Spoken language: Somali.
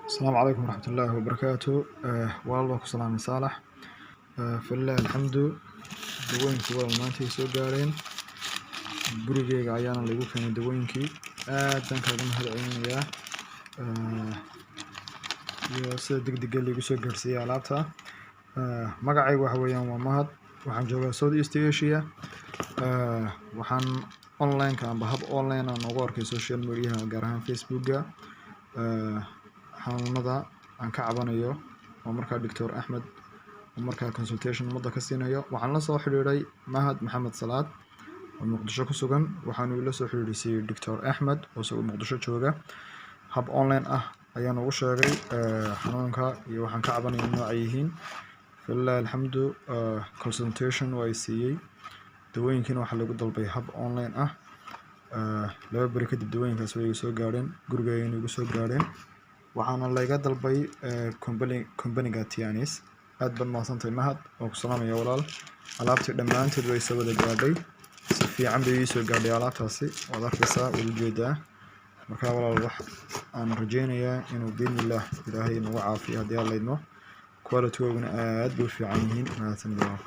السلام عليكم ورحمة الله وبركاته. والله كسلام صالح. فلله الحمد. dawooyinkii waa maanta soo gaareen gurigeyga ayaana lagu keenay dawooyinkii aad baan kaaga mahadcelinayaa iyo sida degdeg ah lagu soo gaarsiiyay alaabta. magacaygu waxa weeyaan waa Mahad, waxaan joogaa South East Asia. waxaan online ka amba hab online aan ugu arkay social media gaar ahaan Facebook-ga xanuunada aan ka cabanayo oo markaa Dr. Ahmed markaa consultation umada ka siinayo. waxaan la soo xiriiray Mahad Maxamed Salaad oo Muqdisho ku sugan, waxaan ila soo xiriirisay Dr. Ahmed oo soo Muqdisho jooga. hab online ah ayaan ugu sheegay xanuunka iyo waxaan ka cabanayo nooca yihiin. Fillahi alxamdu. Consultation way siiyay dawooyinkiina waxa lagu dalbay hab online ah. laba bari kadib dawooyinkaas way soo gaareen gurigeyga igu soo gaareen, waxaana laga dalbay company-ga Tianis. aad baan mahadsantahay Mahad, oo ku salaamaya walaal. alaabtii dhammaanteed way soo wada gaadhay, si fiican bay ii soo gaadhay alaabtaasi, waad arkaysaa wada jeedaa. marka walaal wax aan rajeynayaa inuu biidnillah ilaahay nagu caafiyo haddii aan leydno. quality-gooduna aad buu fiican yihiin. mahadsanid walaal.